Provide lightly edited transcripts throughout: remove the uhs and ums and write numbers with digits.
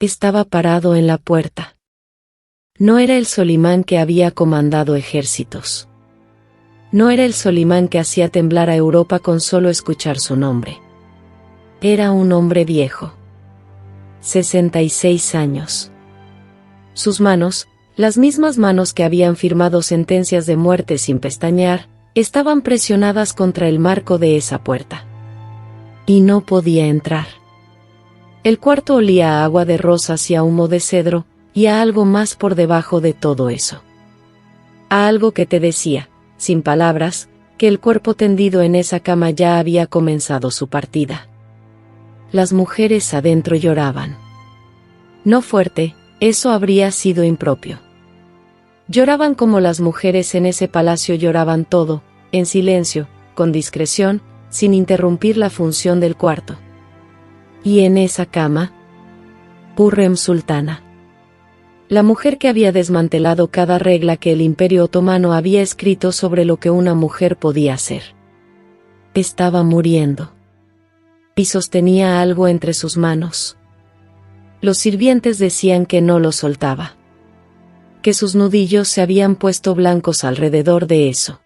Estaba parado en la puerta. No era el Solimán que había comandado ejércitos. No era el Solimán que hacía temblar a Europa con solo escuchar su nombre. Era un hombre viejo. 66 años. Sus manos, las mismas manos que habían firmado sentencias de muerte sin pestañear, estaban presionadas contra el marco de esa puerta. Y no podía entrar. El cuarto olía a agua de rosas y a humo de cedro, y a algo más por debajo de todo eso. A algo que te decía, sin palabras, que el cuerpo tendido en esa cama ya había comenzado su partida. Las mujeres adentro lloraban. No fuerte, eso habría sido impropio. Lloraban como las mujeres en ese palacio lloraban todo, en silencio, con discreción, sin interrumpir la función del cuarto. Y en esa cama, Hürrem Sultana. La mujer que había desmantelado cada regla que el Imperio Otomano había escrito sobre lo que una mujer podía hacer. Estaba muriendo. Y sostenía algo entre sus manos. Los sirvientes decían que no lo soltaba. Que sus nudillos se habían puesto blancos alrededor de eso.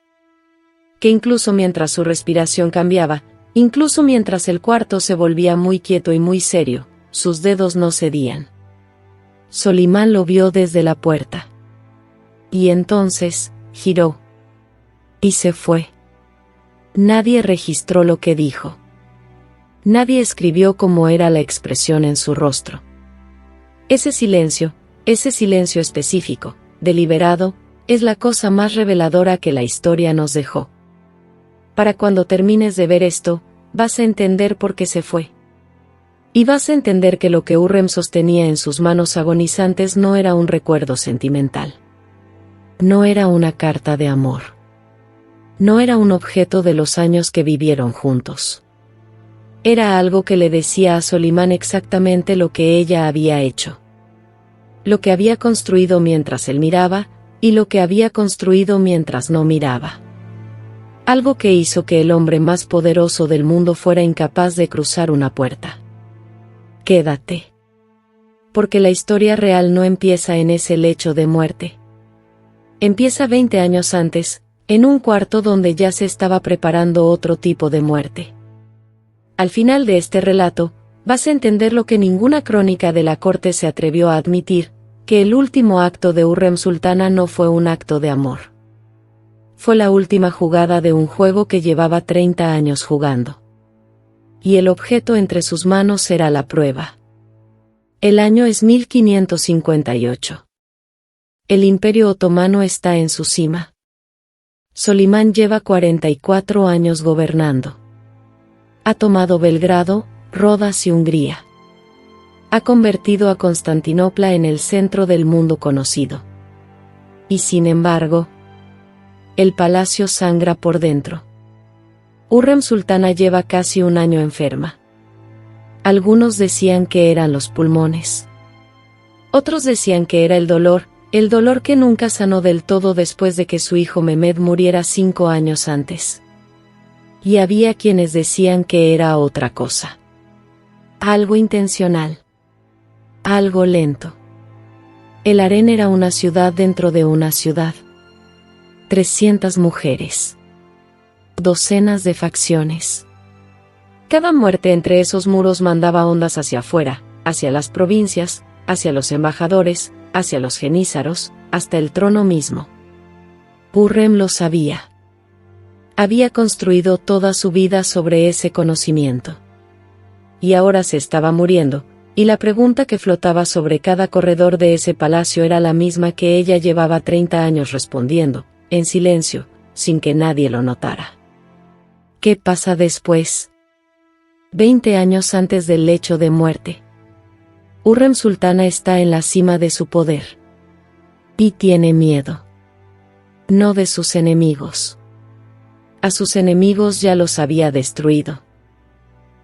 Que incluso mientras su respiración cambiaba, incluso mientras el cuarto se volvía muy quieto y muy serio, sus dedos no cedían. Solimán lo vio desde la puerta. Y entonces, giró. Y se fue. Nadie registró lo que dijo. Nadie escribió cómo era la expresión en su rostro. Ese silencio específico, deliberado, es la cosa más reveladora que la historia nos dejó. Para cuando termines de ver esto, vas a entender por qué se fue. Y vas a entender que lo que Hürrem sostenía en sus manos agonizantes no era un recuerdo sentimental. No era una carta de amor. No era un objeto de los años que vivieron juntos. Era algo que le decía a Solimán exactamente lo que ella había hecho. Lo que había construido mientras él miraba, y lo que había construido mientras no miraba. Algo que hizo que el hombre más poderoso del mundo fuera incapaz de cruzar una puerta. Quédate. Porque la historia real no empieza en ese lecho de muerte. Empieza 20 años antes, en un cuarto donde ya se estaba preparando otro tipo de muerte. Al final de este relato, vas a entender lo que ninguna crónica de la corte se atrevió a admitir, que el último acto de Hürrem Sultana no fue un acto de amor. Fue la última jugada de un juego que llevaba 30 años jugando. Y el objeto entre sus manos era la prueba. El año es 1558. El Imperio Otomano está en su cima. Solimán lleva 44 años gobernando. Ha tomado Belgrado, Rodas y Hungría. Ha convertido a Constantinopla en el centro del mundo conocido. Y sin embargo, el palacio sangra por dentro. Hürrem Sultana lleva casi un año enferma. Algunos decían que eran los pulmones. Otros decían que era el dolor que nunca sanó del todo después de que su hijo Mehmed muriera 5 años antes. Y había quienes decían que era otra cosa. Algo intencional. Algo lento. El harén era una ciudad dentro de una ciudad. 300 mujeres. Docenas de facciones. Cada muerte entre esos muros mandaba ondas hacia afuera, hacia las provincias, hacia los embajadores, hacia los genízaros, hasta el trono mismo. Hürrem lo sabía. Había construido toda su vida sobre ese conocimiento. Y ahora se estaba muriendo, y la pregunta que flotaba sobre cada corredor de ese palacio era la misma que ella llevaba 30 años respondiendo, en silencio, sin que nadie lo notara. ¿Qué pasa después? 20 años antes del lecho de muerte. Hürrem Sultana está en la cima de su poder. Y tiene miedo. No de sus enemigos. A sus enemigos ya los había destruido.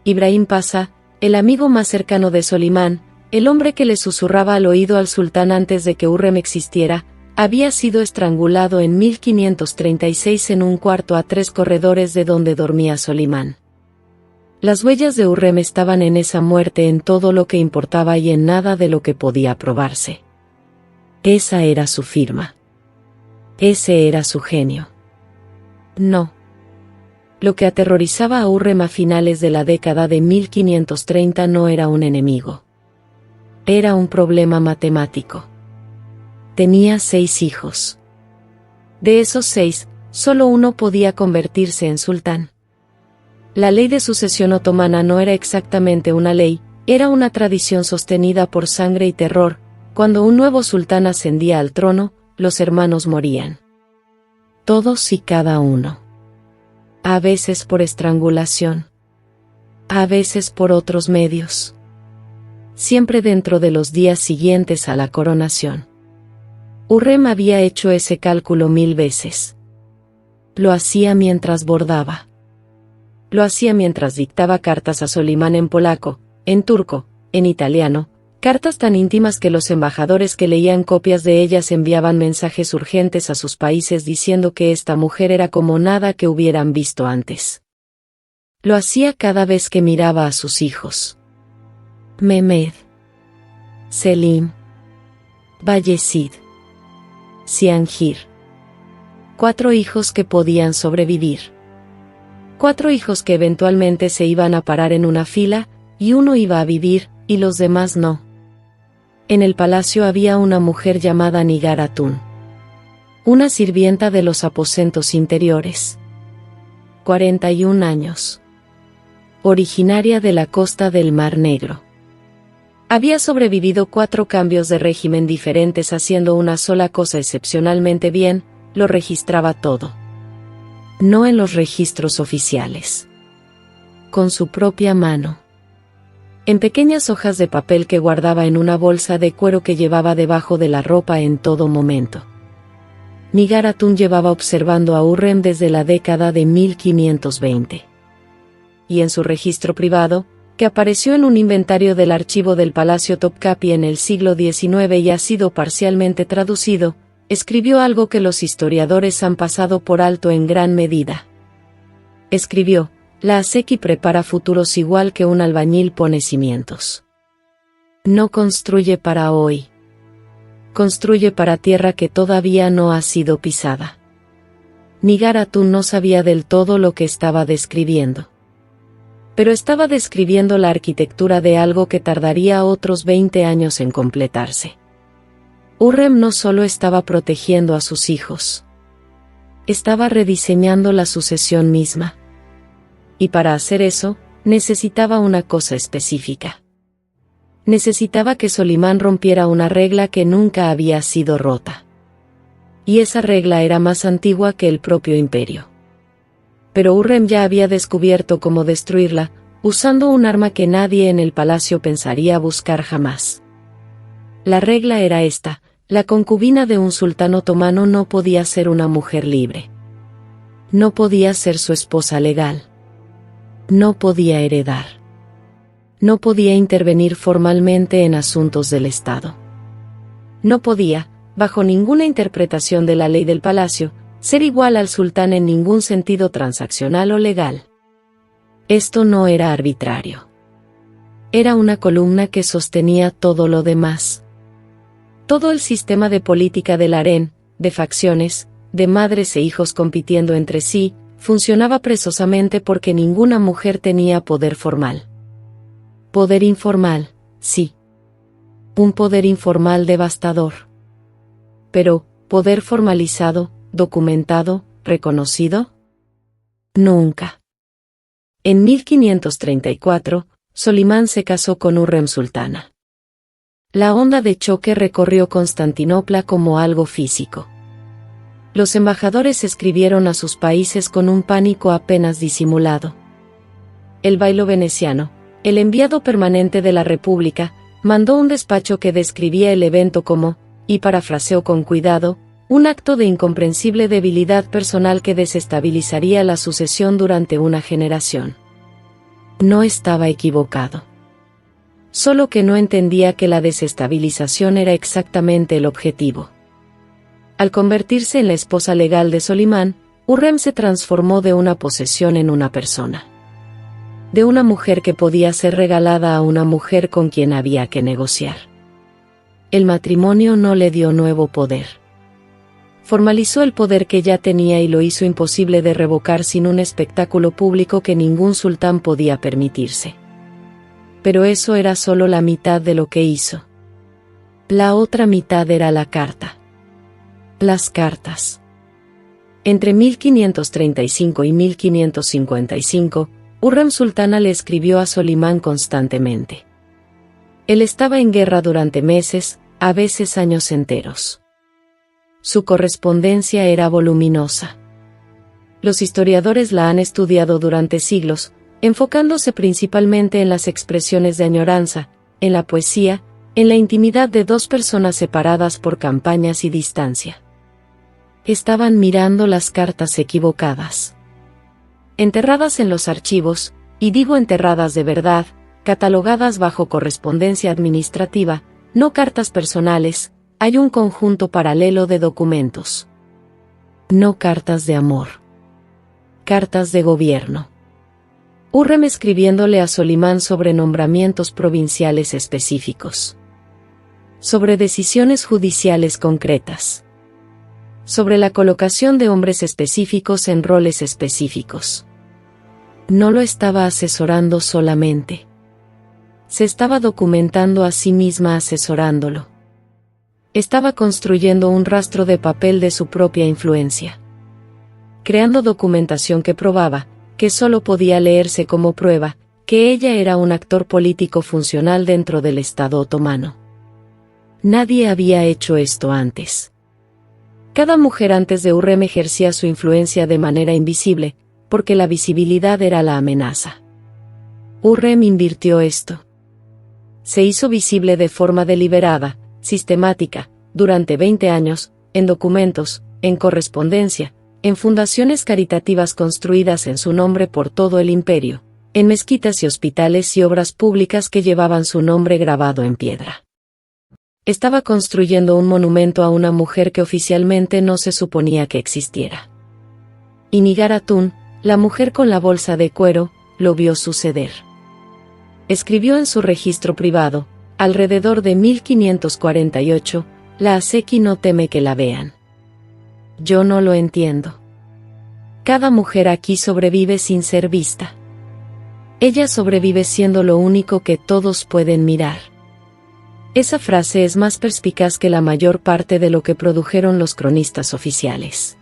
Ibrahim Pasha, el amigo más cercano de Solimán, el hombre que le susurraba al oído al sultán antes de que Hürrem existiera, había sido estrangulado en 1536 en un cuarto a 3 corredores de donde dormía Solimán. Las huellas de Hurrem estaban en esa muerte en todo lo que importaba y en nada de lo que podía probarse. Esa era su firma. Ese era su genio. No. Lo que aterrorizaba a Hurrem a finales de la década de 1530 no era un enemigo. Era un problema matemático. Tenía 6 hijos. De esos 6, solo uno podía convertirse en sultán. La ley de sucesión otomana no era exactamente una ley, era una tradición sostenida por sangre y terror. Cuando un nuevo sultán ascendía al trono, los hermanos morían. Todos y cada uno. A veces por estrangulación. A veces por otros medios. Siempre dentro de los días siguientes a la coronación. Hurrem había hecho ese cálculo 1000 veces. Lo hacía mientras bordaba. Lo hacía mientras dictaba cartas a Solimán en polaco, en turco, en italiano, cartas tan íntimas que los embajadores que leían copias de ellas enviaban mensajes urgentes a sus países diciendo que esta mujer era como nada que hubieran visto antes. Lo hacía cada vez que miraba a sus hijos. Mehmed, Selim, Bayezid, Ciangir. 4 hijos que podían sobrevivir. 4 hijos que eventualmente se iban a parar en una fila, y uno iba a vivir, y los demás no. En el palacio había una mujer llamada Nigar Hatun. Una sirvienta de los aposentos interiores. 41 años. Originaria de la costa del Mar Negro. Había sobrevivido 4 cambios de régimen diferentes haciendo una sola cosa excepcionalmente bien, lo registraba todo. No en los registros oficiales. Con su propia mano. En pequeñas hojas de papel que guardaba en una bolsa de cuero que llevaba debajo de la ropa en todo momento. Nigar Hatun llevaba observando a Hurrem desde la década de 1520. Y en su registro privado, que apareció en un inventario del archivo del Palacio Topkapi en el siglo XIX y ha sido parcialmente traducido, escribió algo que los historiadores han pasado por alto en gran medida. Escribió: la Aseki prepara futuros igual que un albañil pone cimientos. No construye para hoy. Construye para tierra que todavía no ha sido pisada. Nigar Hatun no sabía del todo lo que estaba describiendo. Pero estaba describiendo la arquitectura de algo que tardaría otros 20 años en completarse. Hurrem no solo estaba protegiendo a sus hijos. Estaba rediseñando la sucesión misma. Y para hacer eso, necesitaba una cosa específica. Necesitaba que Solimán rompiera una regla que nunca había sido rota. Y esa regla era más antigua que el propio imperio. Pero Hurrem ya había descubierto cómo destruirla, usando un arma que nadie en el palacio pensaría buscar jamás. La regla era esta: la concubina de un sultán otomano no podía ser una mujer libre. No podía ser su esposa legal. No podía heredar. No podía intervenir formalmente en asuntos del Estado. No podía, bajo ninguna interpretación de la ley del palacio, ser igual al sultán en ningún sentido transaccional o legal. Esto no era arbitrario. Era una columna que sostenía todo lo demás. Todo el sistema de política del harén, de facciones, de madres e hijos compitiendo entre sí, funcionaba precisamente porque ninguna mujer tenía poder formal. Poder informal, sí. Un poder informal devastador. Pero, ¿poder formalizado, documentado, reconocido? Nunca. En 1534, Solimán se casó con Hurrem Sultana. La onda de choque recorrió Constantinopla como algo físico. Los embajadores escribieron a sus países con un pánico apenas disimulado. El bailo veneciano, el enviado permanente de la República, mandó un despacho que describía el evento como, y parafraseó con cuidado, un acto de incomprensible debilidad personal que desestabilizaría la sucesión durante una generación. No estaba equivocado. Solo que no entendía que la desestabilización era exactamente el objetivo. Al convertirse en la esposa legal de Solimán, Hurrem se transformó de una posesión en una persona. de una mujer que podía ser regalada a una mujer con quien había que negociar. El matrimonio no le dio nuevo poder. Formalizó el poder que ya tenía y lo hizo imposible de revocar sin un espectáculo público que ningún sultán podía permitirse. Pero eso era solo la mitad de lo que hizo. La otra mitad era la carta. Las cartas. Entre 1535 y 1555, Hurrem Sultana le escribió a Solimán constantemente. Él estaba en guerra durante meses, a veces años enteros. Su correspondencia era voluminosa. Los historiadores la han estudiado durante siglos, enfocándose principalmente en las expresiones de añoranza, en la poesía, en la intimidad de dos personas separadas por campañas y distancia. Estaban mirando las cartas equivocadas. Enterradas en los archivos, y digo enterradas de verdad, catalogadas bajo correspondencia administrativa, no cartas personales, hay un conjunto paralelo de documentos. No cartas de amor. Cartas de gobierno. Hurrem escribiéndole a Solimán sobre nombramientos provinciales específicos. Sobre decisiones judiciales concretas. Sobre la colocación de hombres específicos en roles específicos. No lo estaba asesorando solamente. Se estaba documentando a sí misma asesorándolo. Estaba construyendo un rastro de papel de su propia influencia. Creando documentación que probaba, que solo podía leerse como prueba, que ella era un actor político funcional dentro del Estado otomano. Nadie había hecho esto antes. Cada mujer antes de Hurrem ejercía su influencia de manera invisible, porque la visibilidad era la amenaza. Hurrem invirtió esto. Se hizo visible de forma deliberada, sistemática, durante 20 años, en documentos, en correspondencia, en fundaciones caritativas construidas en su nombre por todo el imperio, en mezquitas y hospitales y obras públicas que llevaban su nombre grabado en piedra. Estaba construyendo un monumento a una mujer que oficialmente no se suponía que existiera. Y Nigar Hatun, la mujer con la bolsa de cuero, lo vio suceder. Escribió en su registro privado, alrededor de 1548, la Aseki no teme que la vean. Yo no lo entiendo. Cada mujer aquí sobrevive sin ser vista. Ella sobrevive siendo lo único que todos pueden mirar. Esa frase es más perspicaz que la mayor parte de lo que produjeron los cronistas oficiales.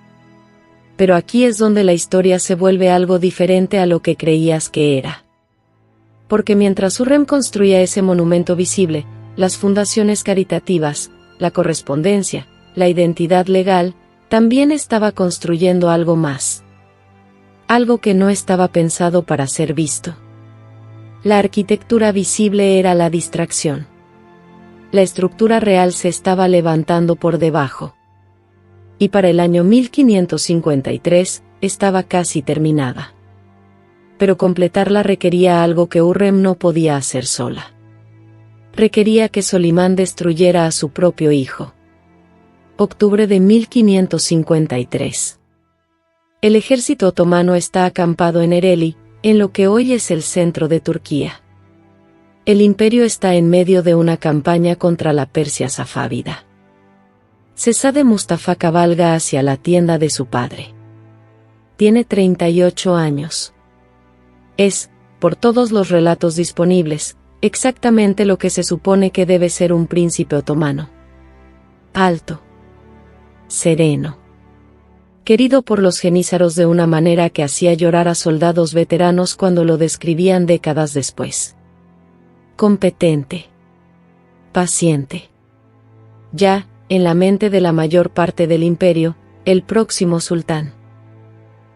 Pero aquí es donde la historia se vuelve algo diferente a lo que creías que era. Porque mientras Hurrem construía ese monumento visible, las fundaciones caritativas, la correspondencia, la identidad legal, también estaba construyendo algo más. Algo que no estaba pensado para ser visto. La arquitectura visible era la distracción. La estructura real se estaba levantando por debajo. Y para el año 1553, estaba casi terminada. Pero completarla requería algo que Hurrem no podía hacer sola. Requería que Solimán destruyera a su propio hijo. Octubre de 1553. El ejército otomano está acampado en Ereğli, en lo que hoy es el centro de Turquía. El imperio está en medio de una campaña contra la Persia safávida. Sesade Mustafa cabalga hacia la tienda de su padre. Tiene 38 años. Es, por todos los relatos disponibles, exactamente lo que se supone que debe ser un príncipe otomano. Alto. Sereno. Querido por los jenízaros de una manera que hacía llorar a soldados veteranos cuando lo describían décadas después. Competente. Paciente. Ya, en la mente de la mayor parte del imperio, el próximo sultán.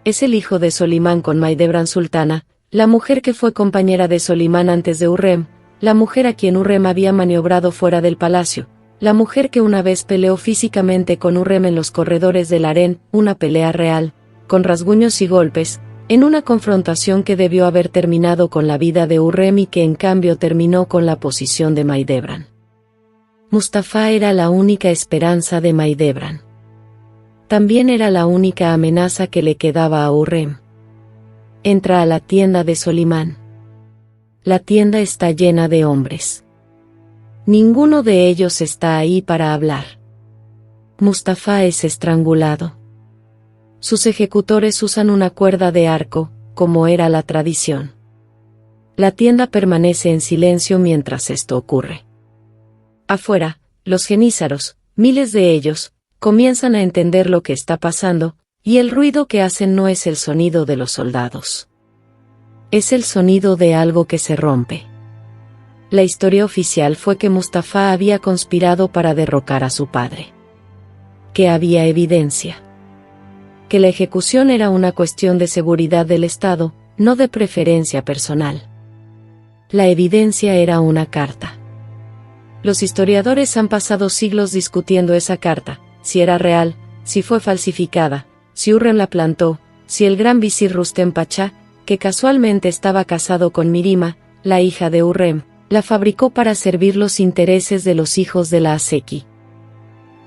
Es el hijo de Solimán con Mahidevran Sultana, la mujer que fue compañera de Solimán antes de Hurrem, la mujer a quien Hurrem había maniobrado fuera del palacio, la mujer que una vez peleó físicamente con Hurrem en los corredores del harén, una pelea real, con rasguños y golpes, en una confrontación que debió haber terminado con la vida de Hurrem y que en cambio terminó con la posición de Mahidevran. Mustafa era la única esperanza de Mahidevran. También era la única amenaza que le quedaba a Hurrem. Entra a la tienda de Solimán. la tienda está llena de hombres. Ninguno de ellos está ahí para hablar. Mustafa es estrangulado. Sus ejecutores usan una cuerda de arco, como era la tradición. La tienda permanece en silencio mientras esto ocurre. Afuera, los genízaros, miles de ellos, comienzan a entender lo que está pasando, y el ruido que hacen no es el sonido de los soldados. Es el sonido de algo que se rompe. La historia oficial fue que Mustafa había conspirado para derrocar a su padre. Que había evidencia. Que la ejecución era una cuestión de seguridad del Estado, no de preferencia personal. La evidencia era una carta. Los historiadores han pasado siglos discutiendo esa carta, si era real, si fue falsificada, si Hürrem la plantó, si el gran visir Rustem Pachá, que casualmente estaba casado con Mirima, la hija de Hürrem, la fabricó para servir los intereses de los hijos de la Aseki.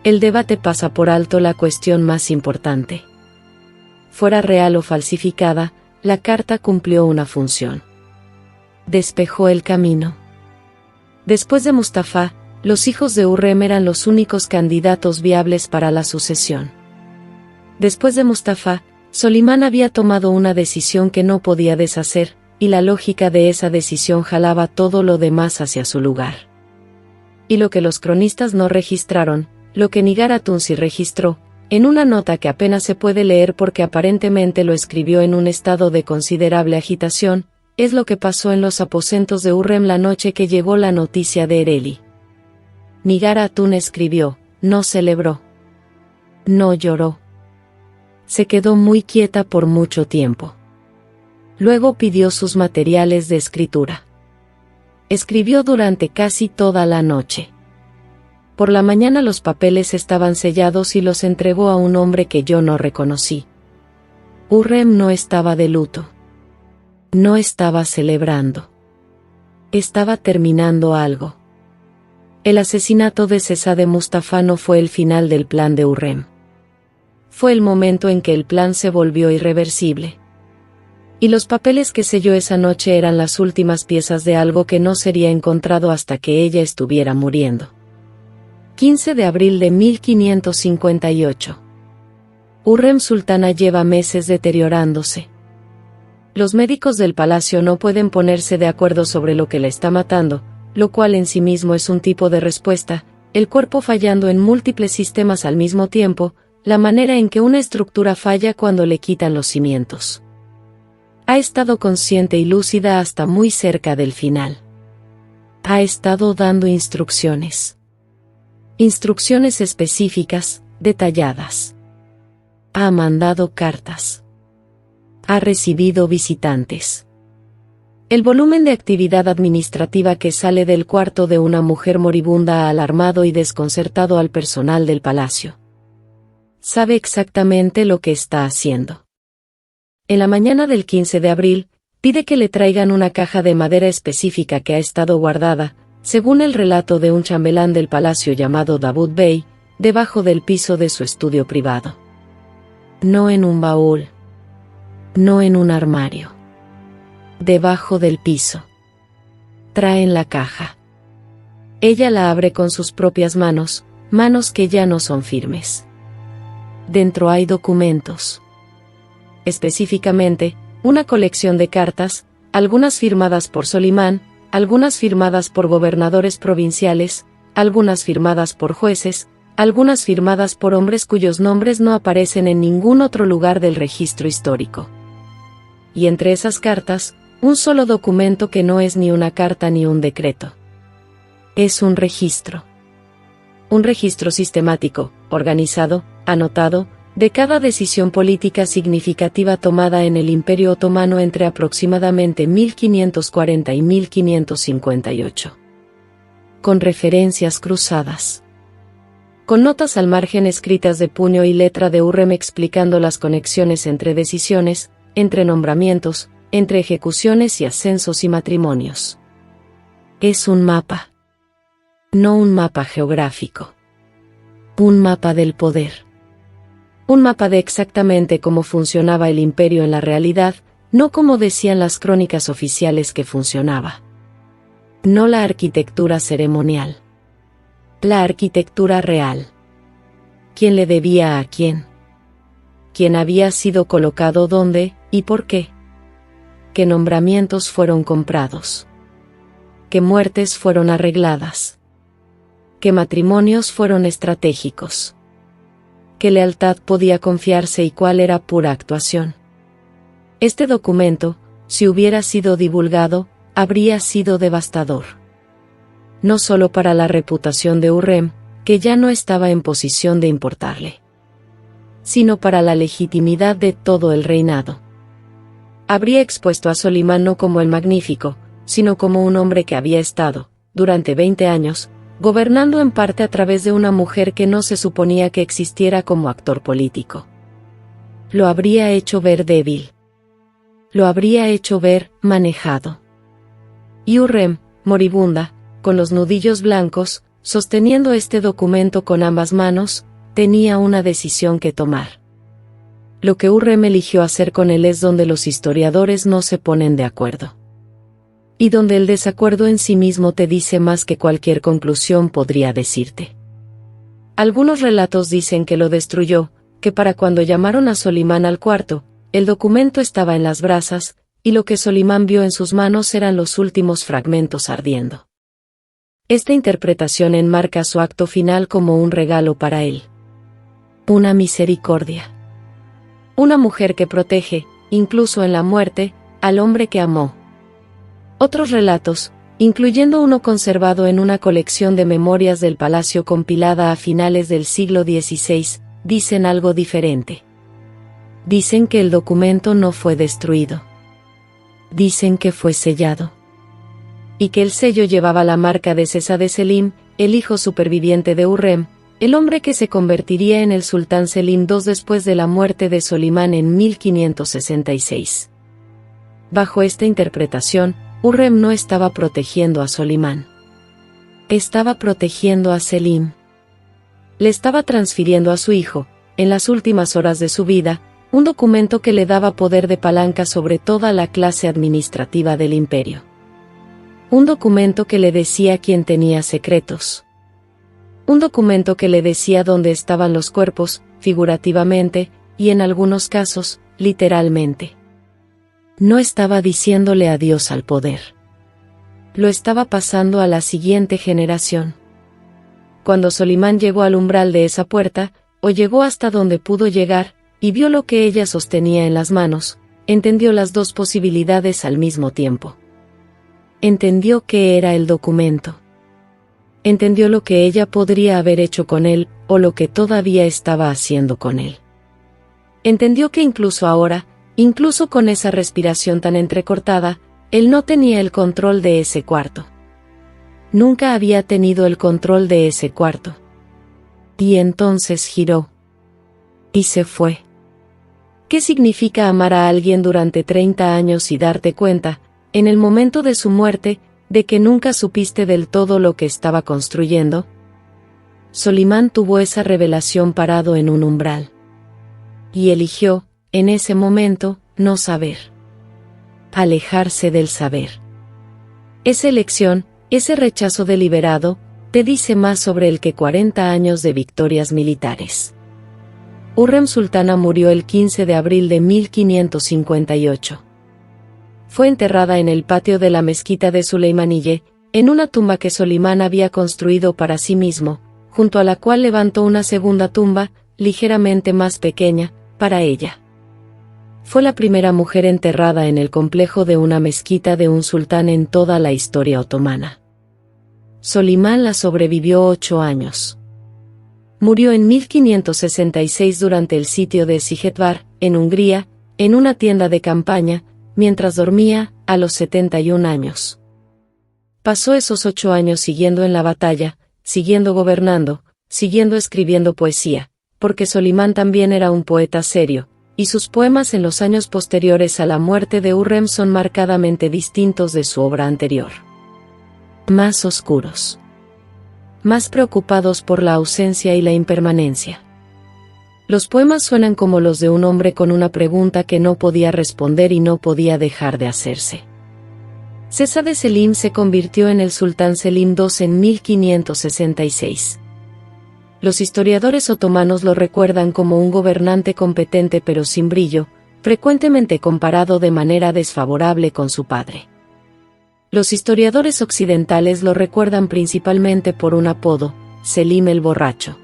El debate pasa por alto la cuestión más importante. Fuera real o falsificada, la carta cumplió una función. Despejó el camino. Después de Mustafa, los hijos de Hürrem eran los únicos candidatos viables para la sucesión. Después de Mustafa, Solimán había tomado una decisión que no podía deshacer, y la lógica de esa decisión jalaba todo lo demás hacia su lugar. Y lo que los cronistas no registraron, lo que Nigar Hatun sí registró, en una nota que apenas se puede leer porque aparentemente lo escribió en un estado de considerable agitación, es lo que pasó en los aposentos de Hürrem la noche que llegó la noticia de Ereli. Nigar Hatun escribió, no celebró. No lloró. Se quedó muy quieta por mucho tiempo. Luego pidió sus materiales de escritura. Escribió durante casi toda la noche. Por la mañana los papeles estaban sellados y los entregó a un hombre que yo no reconocí. Hürrem no estaba de luto. No estaba celebrando. Estaba terminando algo. El asesinato de Sesade Mustafa no fue el final del plan de Hürrem. Fue el momento en que el plan se volvió irreversible. Y los papeles que selló esa noche eran las últimas piezas de algo que no sería encontrado hasta que ella estuviera muriendo. 15 de abril de 1558. Hürrem Sultana lleva meses deteriorándose. Los médicos del palacio no pueden ponerse de acuerdo sobre lo que la está matando, lo cual en sí mismo es un tipo de respuesta, el cuerpo fallando en múltiples sistemas al mismo tiempo, la manera en que una estructura falla cuando le quitan los cimientos. Ha estado consciente y lúcida hasta muy cerca del final. Ha estado dando instrucciones. Instrucciones específicas, detalladas. Ha mandado cartas. Ha recibido visitantes. El volumen de actividad administrativa que sale del cuarto de una mujer moribunda ha alarmado y desconcertado al personal del palacio. Sabe exactamente lo que está haciendo. En la mañana del 15 de abril, pide que le traigan una caja de madera específica que ha estado guardada, según el relato de un chambelán del palacio llamado Dawood Bey, debajo del piso de su estudio privado. No en un baúl. No en un armario. Debajo del piso. Traen la caja. Ella la abre con sus propias manos, manos que ya no son firmes. Dentro hay documentos. Específicamente, una colección de cartas, algunas firmadas por Solimán, algunas firmadas por gobernadores provinciales, algunas firmadas por jueces, algunas firmadas por hombres cuyos nombres no aparecen en ningún otro lugar del registro histórico. Y entre esas cartas, un solo documento que no es ni una carta ni un decreto. Es un registro. Un registro sistemático, organizado, anotado, de cada decisión política significativa tomada en el Imperio Otomano entre aproximadamente 1540 y 1558. Con referencias cruzadas. Con notas al margen escritas de puño y letra de Hürrem explicando las conexiones entre decisiones, entre nombramientos, entre ejecuciones y ascensos y matrimonios. Es un mapa. No un mapa geográfico. Un mapa del poder. Un mapa de exactamente cómo funcionaba el imperio en la realidad, no como decían las crónicas oficiales que funcionaba. No la arquitectura ceremonial. La arquitectura real. ¿Quién le debía a quién? ¿Quién había sido colocado dónde, y por qué? ¿Qué nombramientos fueron comprados? ¿Qué muertes fueron arregladas? ¿Qué matrimonios fueron estratégicos? ¿Qué lealtad podía confiarse y cuál era pura actuación? Este documento, si hubiera sido divulgado, habría sido devastador. No solo para la reputación de Hurrem, que ya no estaba en posición de importarle, sino para la legitimidad de todo el reinado. Habría expuesto a Solimán no como el magnífico, sino como un hombre que había estado, durante 20 años, gobernando en parte a través de una mujer que no se suponía que existiera como actor político. Lo habría hecho ver débil. Lo habría hecho ver manejado. Y Hurrem, moribunda, con los nudillos blancos, sosteniendo este documento con ambas manos, tenía una decisión que tomar. Lo que Hurrem eligió hacer con él es donde los historiadores no se ponen de acuerdo. Y donde el desacuerdo en sí mismo te dice más que cualquier conclusión podría decirte. Algunos relatos dicen que lo destruyó, que para cuando llamaron a Solimán al cuarto, el documento estaba en las brasas, y lo que Solimán vio en sus manos eran los últimos fragmentos ardiendo. Esta interpretación enmarca su acto final como un regalo para él. Una misericordia. Una mujer que protege, incluso en la muerte, al hombre que amó. Otros relatos, incluyendo uno conservado en una colección de memorias del palacio compilada a finales del siglo XVI, dicen algo diferente. Dicen que el documento no fue destruido. Dicen que fue sellado. Y que el sello llevaba la marca de Sesa de Selim, el hijo superviviente de Hurrem, el hombre que se convertiría en el sultán Selim II después de la muerte de Solimán en 1566. Bajo esta interpretación, Hurrem no estaba protegiendo a Solimán. Estaba protegiendo a Selim. Le estaba transfiriendo a su hijo, en las últimas horas de su vida, un documento que le daba poder de palanca sobre toda la clase administrativa del imperio. Un documento que le decía quién tenía secretos. Un documento que le decía dónde estaban los cuerpos, figurativamente, y en algunos casos, literalmente. No estaba diciéndole adiós al poder. Lo estaba pasando a la siguiente generación. Cuando Solimán llegó al umbral de esa puerta, o llegó hasta donde pudo llegar, y vio lo que ella sostenía en las manos, entendió las dos posibilidades al mismo tiempo. Entendió qué era el documento. Entendió lo que ella podría haber hecho con él, o lo que todavía estaba haciendo con él. Entendió que incluso ahora, incluso con esa respiración tan entrecortada, él no tenía el control de ese cuarto. Nunca había tenido el control de ese cuarto. Y entonces giró. Y se fue. ¿Qué significa amar a alguien durante 30 años y darte cuenta, en el momento de su muerte, de que nunca supiste del todo lo que estaba construyendo? Solimán tuvo esa revelación parado en un umbral. Y eligió, en ese momento, no saber. Alejarse del saber. Esa elección, ese rechazo deliberado, te dice más sobre él que 40 años de victorias militares. Hurrem Sultana murió el 15 de abril de 1558. Fue enterrada en el patio de la mezquita de Suleimaniyye, en una tumba que Solimán había construido para sí mismo, junto a la cual levantó una segunda tumba, ligeramente más pequeña, para ella. Fue la primera mujer enterrada en el complejo de una mezquita de un sultán en toda la historia otomana. Solimán la sobrevivió 8 años. Murió en 1566 durante el sitio de Sigetvar, en Hungría, en una tienda de campaña, mientras dormía, a los 71 años. Pasó esos 8 años siguiendo en la batalla, siguiendo gobernando, siguiendo escribiendo poesía, porque Solimán también era un poeta serio, y sus poemas en los años posteriores a la muerte de Hurrem son marcadamente distintos de su obra anterior. Más oscuros. Más preocupados por la ausencia y la impermanencia. Los poemas suenan como los de un hombre con una pregunta que no podía responder y no podía dejar de hacerse. Cesa de Selim se convirtió en el sultán Selim II en 1566. Los historiadores otomanos lo recuerdan como un gobernante competente pero sin brillo, frecuentemente comparado de manera desfavorable con su padre. Los historiadores occidentales lo recuerdan principalmente por un apodo, Selim el Borracho.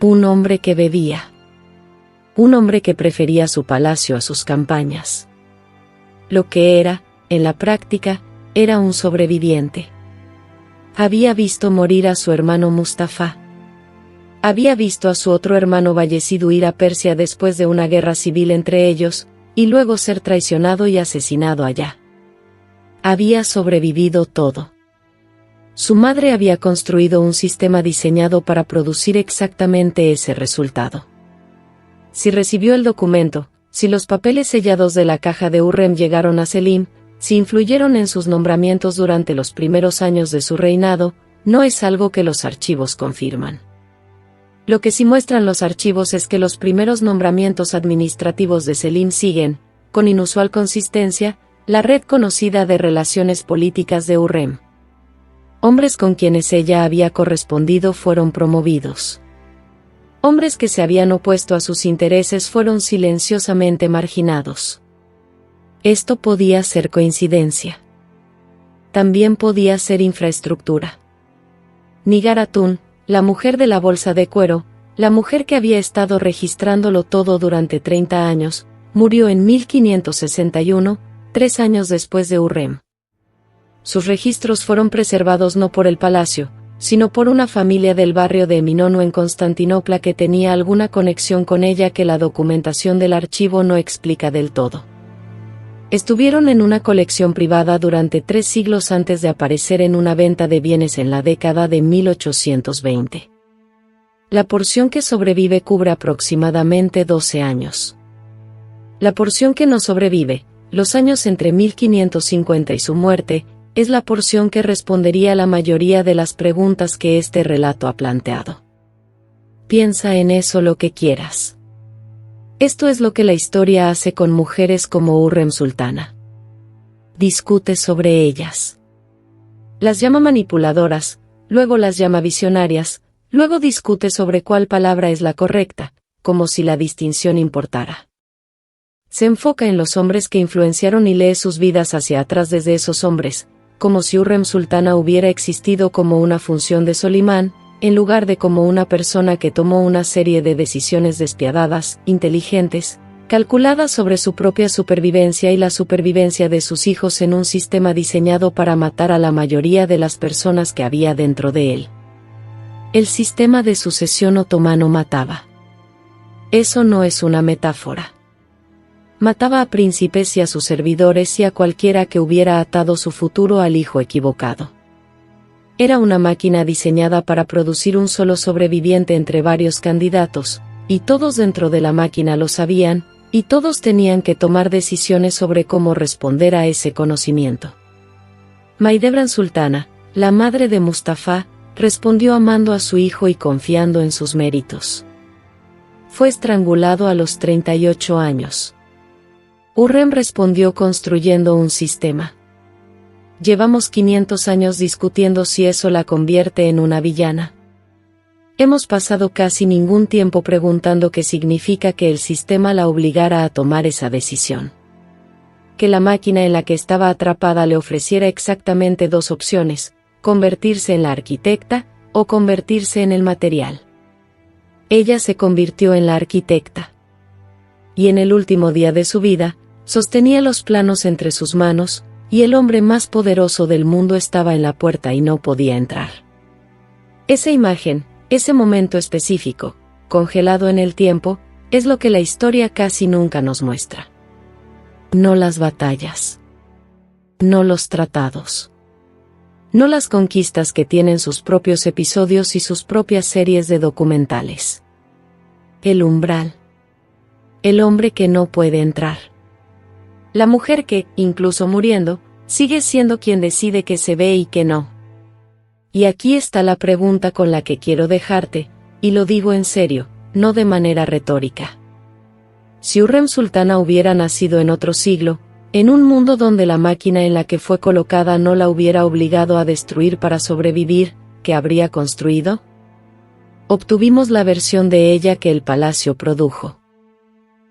Un hombre que bebía. Un hombre que prefería su palacio a sus campañas. Lo que era, en la práctica, era un sobreviviente. Había visto morir a su hermano Mustafa. Había visto a su otro hermano Bayezid huir a Persia después de una guerra civil entre ellos, y luego ser traicionado y asesinado allá. Había sobrevivido todo. Su madre había construido un sistema diseñado para producir exactamente ese resultado. Si recibió el documento, si los papeles sellados de la caja de Hurrem llegaron a Selim, si influyeron en sus nombramientos durante los primeros años de su reinado, no es algo que los archivos confirman. Lo que sí muestran los archivos es que los primeros nombramientos administrativos de Selim siguen, con inusual consistencia, la red conocida de relaciones políticas de Hurrem. Hombres con quienes ella había correspondido fueron promovidos. Hombres que se habían opuesto a sus intereses fueron silenciosamente marginados. Esto podía ser coincidencia. También podía ser infraestructura. Nigar Hatun, la mujer de la bolsa de cuero, la mujer que había estado registrándolo todo durante 30 años, murió en 1561, 3 años después de Hurrem. Sus registros fueron preservados no por el palacio, sino por una familia del barrio de Eminonu en Constantinopla que tenía alguna conexión con ella que la documentación del archivo no explica del todo. Estuvieron en una colección privada durante 3 siglos antes de aparecer en una venta de bienes en la década de 1820. La porción que sobrevive cubre aproximadamente 12 años. La porción que no sobrevive, los años entre 1550 y su muerte, es la porción que respondería a la mayoría de las preguntas que este relato ha planteado. Piensa en eso lo que quieras. Esto es lo que la historia hace con mujeres como Hurrem Sultana. Discute sobre ellas. Las llama manipuladoras, luego las llama visionarias, luego discute sobre cuál palabra es la correcta, como si la distinción importara. Se enfoca en los hombres que influenciaron y lee sus vidas hacia atrás desde esos hombres, como si Hurrem Sultana hubiera existido como una función de Solimán, en lugar de como una persona que tomó una serie de decisiones despiadadas, inteligentes, calculadas sobre su propia supervivencia y la supervivencia de sus hijos en un sistema diseñado para matar a la mayoría de las personas que había dentro de él. El sistema de sucesión otomano mataba. Eso no es una metáfora. Mataba a príncipes y a sus servidores y a cualquiera que hubiera atado su futuro al hijo equivocado. Era una máquina diseñada para producir un solo sobreviviente entre varios candidatos, y todos dentro de la máquina lo sabían, y todos tenían que tomar decisiones sobre cómo responder a ese conocimiento. Mahidevran Sultana, la madre de Mustafa, respondió amando a su hijo y confiando en sus méritos. Fue estrangulado a los 38 años. Hurrem respondió construyendo un sistema. Llevamos 500 años discutiendo si eso la convierte en una villana. Hemos pasado casi ningún tiempo preguntando qué significa que el sistema la obligara a tomar esa decisión. Que la máquina en la que estaba atrapada le ofreciera exactamente 2 opciones, convertirse en la arquitecta o convertirse en el material. Ella se convirtió en la arquitecta. Y en el último día de su vida, sostenía los planos entre sus manos, y el hombre más poderoso del mundo estaba en la puerta y no podía entrar. Esa imagen, ese momento específico, congelado en el tiempo, es lo que la historia casi nunca nos muestra. No las batallas. No los tratados. No las conquistas que tienen sus propios episodios y sus propias series de documentales. El umbral. El hombre que no puede entrar. La mujer que, incluso muriendo, sigue siendo quien decide qué se ve y qué no. Y aquí está la pregunta con la que quiero dejarte, y lo digo en serio, no de manera retórica. Si Hurrem Sultana hubiera nacido en otro siglo, En un mundo donde la máquina en la que fue colocada no la hubiera obligado a destruir para sobrevivir, ¿qué habría construido? Obtuvimos la versión de ella que el palacio produjo.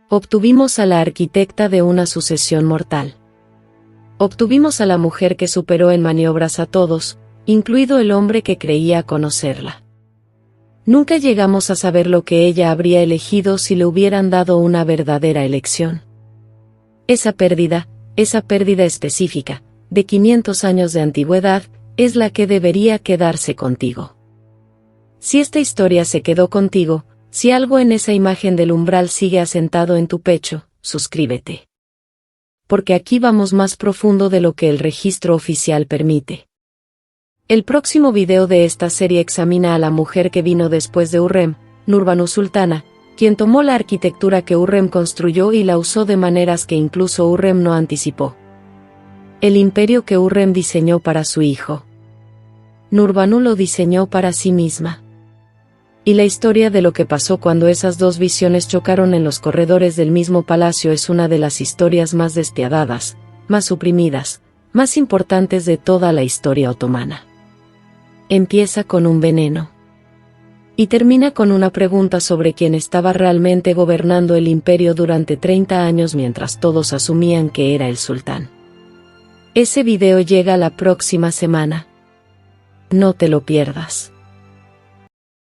Obtuvimos a la arquitecta de una sucesión mortal. Obtuvimos a la mujer que superó en maniobras a todos, incluido el hombre que creía conocerla. Nunca llegamos a saber lo que ella habría elegido si le hubieran dado una verdadera elección. Esa pérdida específica, de 500 años de antigüedad, es la que debería quedarse contigo. Si esta historia se quedó contigo, si algo en esa imagen del umbral sigue asentado en tu pecho, suscríbete. Porque aquí vamos más profundo de lo que el registro oficial permite. El próximo video de esta serie examina a la mujer que vino después de Hurrem, Nurbanu Sultana, quien tomó la arquitectura que Hurrem construyó y la usó de maneras que incluso Hurrem no anticipó. El imperio que Hurrem diseñó para su hijo, Nurbanu lo diseñó para sí misma. Y la historia de lo que pasó cuando esas dos visiones chocaron en los corredores del mismo palacio es una de las historias más despiadadas, más suprimidas, más importantes de toda la historia otomana. Empieza con un veneno. Y termina con una pregunta sobre quién estaba realmente gobernando el imperio durante 30 años mientras todos asumían que era el sultán. Ese video llega la próxima semana. No te lo pierdas.